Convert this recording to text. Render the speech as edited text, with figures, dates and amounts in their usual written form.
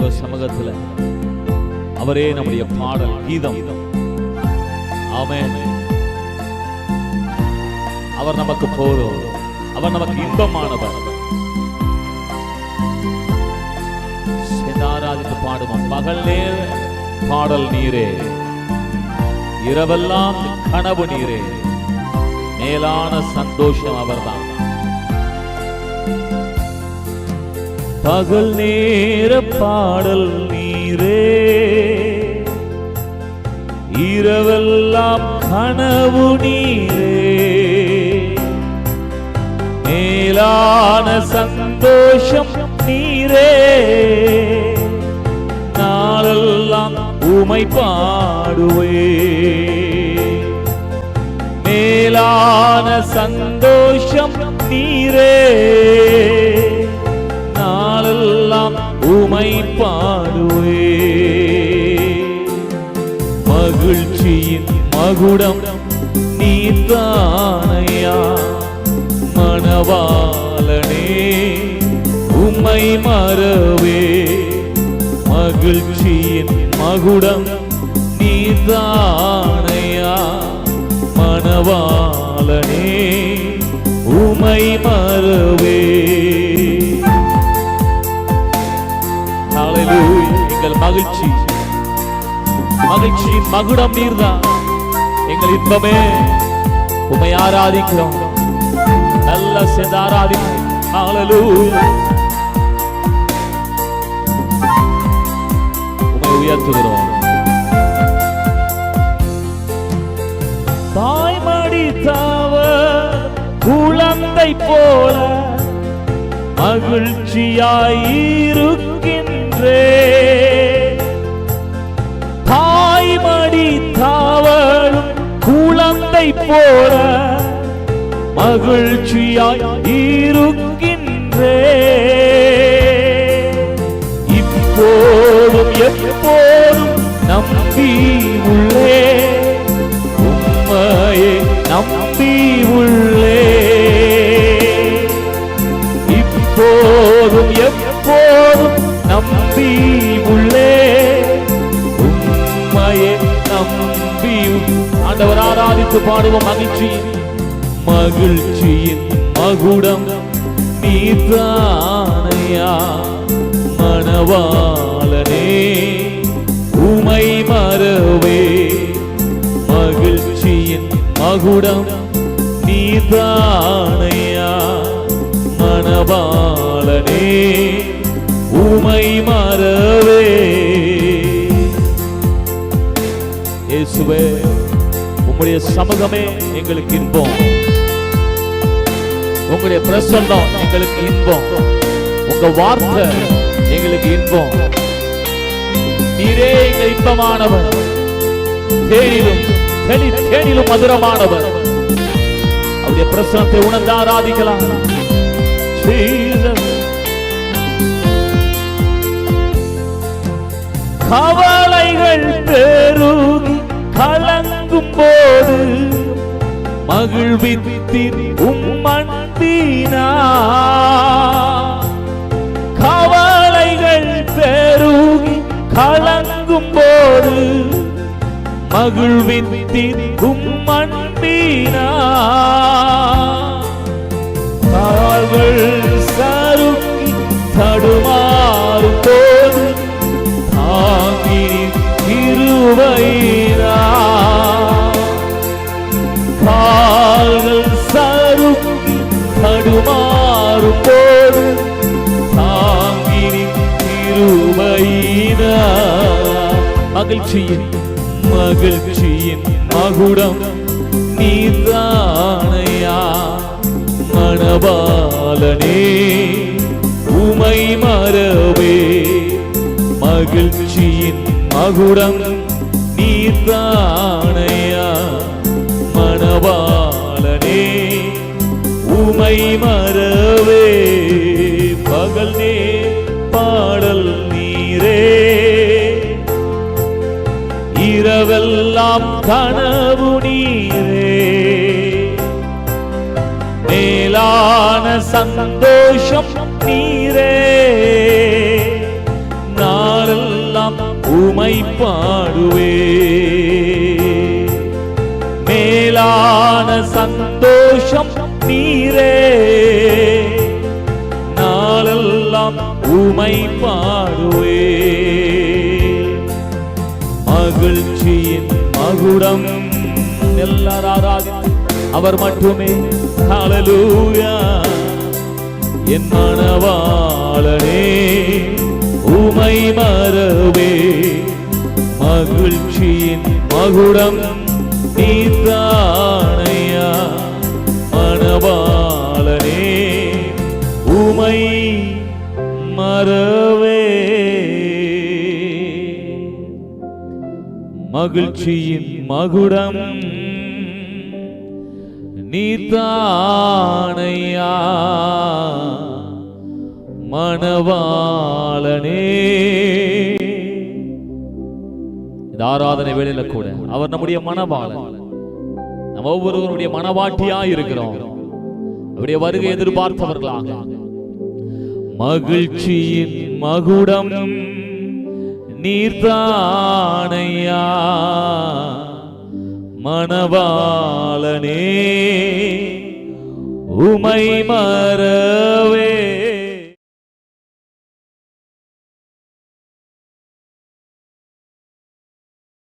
தேவ சமூகத்தில் அவரே நம்முடைய பாடல் கீதம். ஆமென். அவர் நமக்கு போதும், அவர் நமக்கு இன்பமானவர். ஆராதித்து பாடுவோம். பகல் நேர பாடல் நீரே, இரவெல்லாம் கனவு நீரே, மேலான சந்தோஷம் அவர்தான். பகல் நேர பாடல் நீரே, இரவெல்லாம் கனவு நீரே, மேலான சந்தோஷம் நீரே, நாளெல்லாம் உமை பாடுவே, மேலான சந்தோஷம் நீரே, நாளெல்லாம் உமை பாடுவே, மகிழ்ச்சியின் மகுடம் நீதானையா, மணவாளனே உம்மை மறவே, மகிழ்ச்சியின் மகுடம் நீதானையா, மணவாளனே உம்மை மறவே. ஹல்லேலூயா. எங்கள் மகிழ்ச்சி, மகிழ்ச்சியின் மகுடம் நீர்தான். எங்கள் இன்பமே உம்மை ஆராதிக்கிறோம், நல்ல சேர்ந்து ஆராதிக்கிறோம். ஹல்லேலூயா. உயர்த்துகிறோம். தாய்மடி தாவ குழந்தை போல மகிழ்ச்சியாயிருக்கின்றே, தாய்மடி தாவலும் குழந்தை போல மகிழ்ச்சியாயிருக்கின்றே, இப்போதும் எப்போதும் நம்பி உள்ளே, உம்மையே நம்பி உள்ளே, இப்போதும் எப்போதும் நம்பி உள்ளே, உம்மையே நம்பி. ஆண்டவர் ஆராதித்து பாடுவோம். மகிழ்ச்சியின் மகிழ்ச்சியின் மகுடம் நீதானையா, மணவாளனே உமை மறவே, மகிழ்ச்சியின் மகுடம் நீதானையா, மணவாளனே உமை மறவே. இயேசுவே, உம்முடைய சமூகமே எங்களுக்கு இன்பம், உங்களுடைய பிரசன்னம் எங்களுக்கு இன்பம், உங்க வார்த்தை எங்களுக்கு இன்பம். நீரே எங்கள் இன்பமானவர், தேனிலும் தேனிலும் மதுரமானவர். அவருடைய பிரசன்னத்தை உணர்ந்து ஆராதிக்கலாம். கவலைகள் பெருகி கலங்கும் போது மகிழ்வித்தின் உம்மன்பினா, கவலைகள் பெருகி கலங்கும் போது மகிழ்வித்தின் உம்மன்பினா, கால்கள் சறுக்கி தடுமாறும் போது தாங்கி கிருபையினா, கால்கள் சறுக்கி தடுமாறும் போது தாங்கி கிருபையினா, மகிழ்ச்சியின் மகிழ்ச்சியின் மகுடம் நீதானையா, மணவாளனே உமை மறவே, மகிழ்ச்சியின் மகுடம் நீதானையா, மணவாளனே உமை மறவே. பகல் நேர பாடல் நீரே, இரவெல்லாம் கனவு நீரே, மேலான சந்தோஷம் நீரே, நான் உமை பாடுவே. மேலான சந்தோஷம் நீரே, நாளெல்லாம் உமை பாடுவே. மகிழ்ச்சியின் மகுடம் எல்லாரும் அவர் மட்டுமே. ஹல்லேலூயா. என் மணவாளனே உமை மறவே. மகிழ்ச்சியின் மகுடம் நீதானையா. மணவாளனே உமை மறவே. மகிழ்ச்சியின் மகுடம் நீதானையா. மணவாளனே. இந்த ஆராதனை வேளையில கூட அவர் நம்முடைய மணவாளன். நம்ம ஒவ்வொருவருடைய மணவாட்டியாய் இருக்கிறோம். அவருடைய வருகை எதிர்பார்த்தவர்களாக. மகிழ்ச்சியின் மகுடம் நீர்தானையா. மணவாளனே உமை மறவே.